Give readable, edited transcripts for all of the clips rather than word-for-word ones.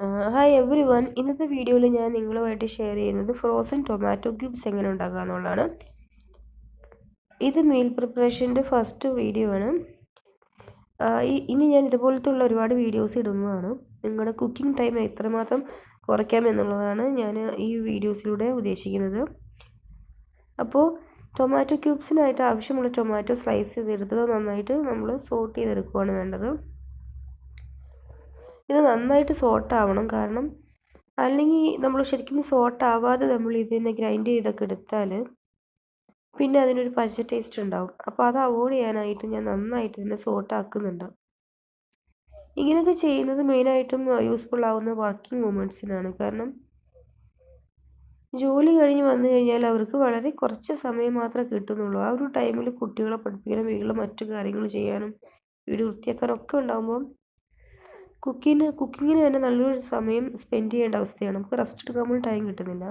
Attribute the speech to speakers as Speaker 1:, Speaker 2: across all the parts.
Speaker 1: Hi every one. ഇന്നത്തെ വീഡിയോയിൽ ഞാൻ നിങ്ങളുമായിട്ട് ഷെയർ ചെയ്യുന്നത് ഫ്രോസൺ ടൊമാറ്റോ ക്യൂബ്സ് എങ്ങനെ ഉണ്ടാക്കുക എന്നുള്ളതാണ്. ഇത് മീൽ പ്രിപ്പറേഷൻ്റെ ഫസ്റ്റ് വീഡിയോ ആണ്. ഇനി ഞാൻ ഇതുപോലത്തുള്ള ഒരുപാട് വീഡിയോസ് ഇടുന്നതാണ്. നിങ്ങളുടെ കുക്കിംഗ് ടൈം എത്രമാത്രം കുറയ്ക്കാം എന്നുള്ളതാണ് ഞാൻ ഈ വീഡിയോസിലൂടെ ഉദ്ദേശിക്കുന്നത്. അപ്പോൾ ടൊമാറ്റോ ക്യൂബ്സിനായിട്ട് ആവശ്യമുള്ള ടൊമാറ്റോ സ്ലൈസ് ചെയ്തെടുത്തത് നന്നായിട്ട് നമ്മൾ സോട്ട് ചെയ്തെടുക്കുകയാണ് വേണ്ടത്. ഇത് നന്നായിട്ട് സോട്ടാവണം, കാരണം അല്ലെങ്കിൽ നമ്മൾ ശരിക്കും സോട്ടാവാതെ നമ്മൾ ഇതിനെ ഗ്രൈൻഡ് ചെയ്തൊക്കെ എടുത്താൽ പിന്നെ അതിനൊരു പച്ച ടേസ്റ്റ് ഉണ്ടാവും. അപ്പോൾ അത് അവോയ്ഡ് ചെയ്യാനായിട്ട് ഞാൻ നന്നായിട്ട് ഇതിനെ സോട്ടാക്കുന്നുണ്ട്. ഇങ്ങനെയൊക്കെ ചെയ്യുന്നത് മെയിനായിട്ടും യൂസ്ഫുൾ ആവുന്ന വർക്കിംഗ് വുമൻസിനാണ്. കാരണം ജോലി കഴിഞ്ഞ് വന്നു കഴിഞ്ഞാൽ അവർക്ക് വളരെ കുറച്ച് സമയം മാത്രമേ കിട്ടുന്നുള്ളൂ. ആ ഒരു ടൈമിൽ കുട്ടികളെ പഠിപ്പിക്കാനും വീട്ടിലെ മറ്റു കാര്യങ്ങൾ ചെയ്യാനും വീട് വൃത്തിയാക്കാനും ഒക്കെ ഉണ്ടാകുമ്പോൾ കുക്കിങ്ങിന് തന്നെ നല്ലൊരു സമയം സ്പെൻഡ് ചെയ്യേണ്ട അവസ്ഥയാണ്. നമുക്ക് റെസ്റ്റ് എടുക്കാൻ പോലും ടൈം കിട്ടുന്നില്ല.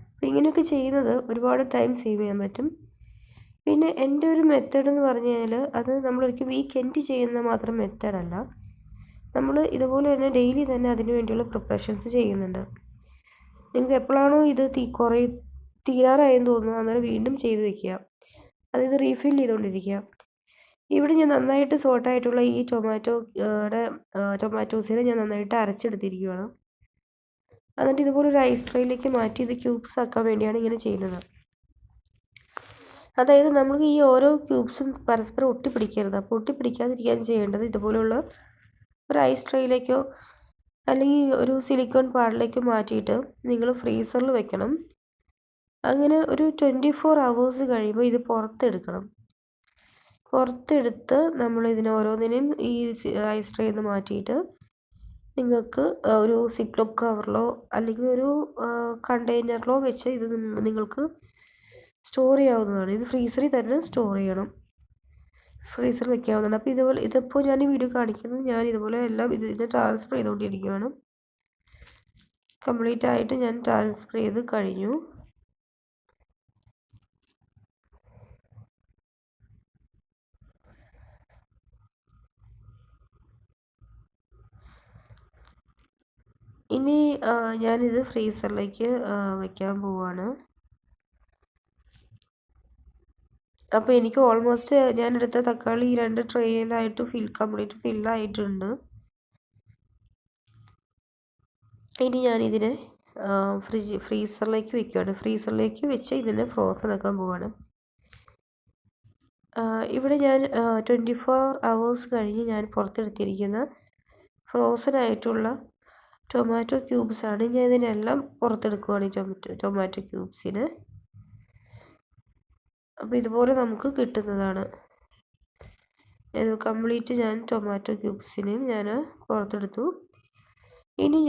Speaker 1: അപ്പോൾ ഇങ്ങനെയൊക്കെ ചെയ്യുന്നത് ഒരുപാട് ടൈം സേവ് ചെയ്യാൻ പറ്റും. പിന്നെ എൻ്റെ ഒരു മെത്തേഡ് എന്ന് പറഞ്ഞു കഴിഞ്ഞാൽ അത് നമ്മളൊരിക്കലും വീക്കെൻഡ് ചെയ്യുന്ന മാത്രം മെത്തേഡല്ല. നമ്മൾ ഇതുപോലെ തന്നെ ഡെയിലി തന്നെ അതിന് വേണ്ടിയുള്ള പ്രിപ്പറേഷൻസ് ചെയ്യുന്നുണ്ട്. നിങ്ങൾക്ക് എപ്പോഴാണോ ഇത് തീരാറായെന്ന് തോന്നുന്നു അന്നേരം വീണ്ടും ചെയ്ത് വെക്കുക. അതായത് റീഫിൽ ചെയ്തുകൊണ്ടിരിക്കുക. ഇവിടെ ഞാൻ നന്നായിട്ട് സോട്ടായിട്ടുള്ള ഈ ടൊമാറ്റോസിനെ ഞാൻ നന്നായിട്ട് അരച്ചെടുത്തിരിക്കുകയാണ്. എന്നിട്ട് ഇതുപോലെ ഒരു ഐസ് ട്രേയിലേക്ക് മാറ്റി ഇത് ക്യൂബ്സ് ആക്കാൻ വേണ്ടിയാണ് ഇങ്ങനെ ചെയ്യുന്നത്. അതായത് നമുക്ക് ഈ ഓരോ ക്യൂബ്സും പരസ്പരം ഒട്ടിപ്പിടിക്കരുത്. അപ്പോൾ ഒട്ടിപ്പിടിക്കാതിരിക്കാൻ ചെയ്യേണ്ടത് ഇതുപോലുള്ള ഒരു ഐസ് ട്രേയിലേക്കോ അല്ലെങ്കിൽ ഒരു സിലിക്കോൺ പാഡിലേക്കോ മാറ്റിയിട്ട് നിങ്ങൾ ഫ്രീസറിൽ വെക്കണം. അങ്ങനെ ഒരു 24 hours കഴിയുമ്പോൾ ഇത് പുറത്തെടുത്ത് നമ്മൾ ഇതിനെ ഓരോന്നിനെയും ഈ ഐസ് ട്രേയിൽ നിന്ന് മാറ്റിയിട്ട് നിങ്ങൾക്ക് ഒരു സിപ്ലോക്ക് കവറിലോ അല്ലെങ്കിൽ ഒരു കണ്ടെയ്നറിലോ വെച്ച് ഇത് നിങ്ങൾക്ക് സ്റ്റോർ ചെയ്യാവുന്നതാണ്. ഇത് ഫ്രീസറിൽ തന്നെ സ്റ്റോർ ചെയ്യണം, ഫ്രീസറിൽ വെക്കാവുന്നതാണ്. അപ്പോൾ ഇതിപ്പോൾ ഞാൻ ഈ വീഡിയോ കാണിക്കുന്നത് ഞാൻ ഇതുപോലെ എല്ലാം ഇതിനെ ട്രാൻസ്ഫർ ചെയ്തുകൊണ്ടിരിക്കുകയാണ്. കംപ്ലീറ്റ് ആയിട്ട് ഞാൻ ട്രാൻസ്ഫർ ചെയ്ത് കഴിഞ്ഞു. ഇനി ഞാനിത് ഫ്രീസറിലേക്ക് വെക്കാൻ പോവാണ്. അപ്പോൾ എനിക്ക് ഓൾമോസ്റ്റ് ഞാനെടുത്ത തക്കാളി 2 ട്രേയിലായിട്ട് കംപ്ലീറ്റ് ഫില്ലായിട്ടുണ്ട്. ഇനി ഞാനിതിനെ ഫ്രീസറിലേക്ക് വെക്കുകയാണ്. ഫ്രീസറിലേക്ക് വെച്ച് ഇതിനെ ഫ്രോസൺ ആക്കാൻ പോവാണ്. ഇവിടെ ഞാൻ 24 hours കഴിഞ്ഞ് ഞാൻ പുറത്തെടുത്തിരിക്കുന്ന ഫ്രോസൺ ആയിട്ടുള്ള ടൊമാറ്റോ ക്യൂബ്സാണ്. ഞാൻ ഇതിനെല്ലാം പുറത്തെടുക്കുകയാണ് ഈ ടൊമാറ്റോ ക്യൂബ്സിന്. അപ്പോൾ ഇതുപോലെ നമുക്ക് കിട്ടുന്നതാണ്. ഇത് കംപ്ലീറ്റ് ഞാൻ ടൊമാറ്റോ ക്യൂബ്സിനെയും ഞാൻ പുറത്തെടുത്തു. ഇനി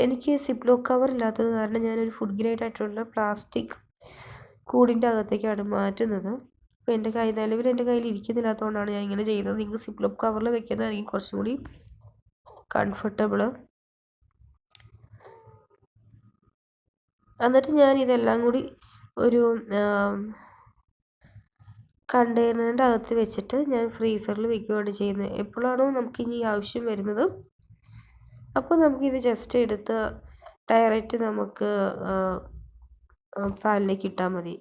Speaker 1: എനിക്ക് സിപ്ലോക്ക് കവർ ഇല്ലാത്തത് കാരണം ഞാനൊരു ഫുഡ് ഗ്രേഡ് ആയിട്ടുള്ള പ്ലാസ്റ്റിക് കൂടിൻ്റെ അകത്തേക്കാണ് മാറ്റുന്നത്. അപ്പോൾ നിലവിൽ എൻ്റെ കയ്യിൽ ഇരിക്കുന്നില്ലാത്തതുകൊണ്ടാണ് ഞാൻ ഇങ്ങനെ ചെയ്യുന്നത്. നിങ്ങൾക്ക് സിപ്ലോക്ക് കവറിൽ വെക്കുന്നതായിരിക്കും കുറച്ചും കൂടി കംഫർട്ടബിൾ. എന്നിട്ട് ഞാൻ ഇതെല്ലാം കൂടി ഒരു കണ്ടെയ്നറിൻ്റെ അകത്ത് വെച്ചിട്ട് ഞാൻ ഫ്രീസറിൽ വെക്കുകയാണ് ചെയ്യുന്നത്. എപ്പോഴാണോ നമുക്കിനി ആവശ്യം വരുന്നത് അപ്പോൾ നമുക്കിത് ജസ്റ്റ് എടുത്ത് ഡയറക്റ്റ് നമുക്ക് പാനിലേക്ക് ഇട്ടാൽ മതി.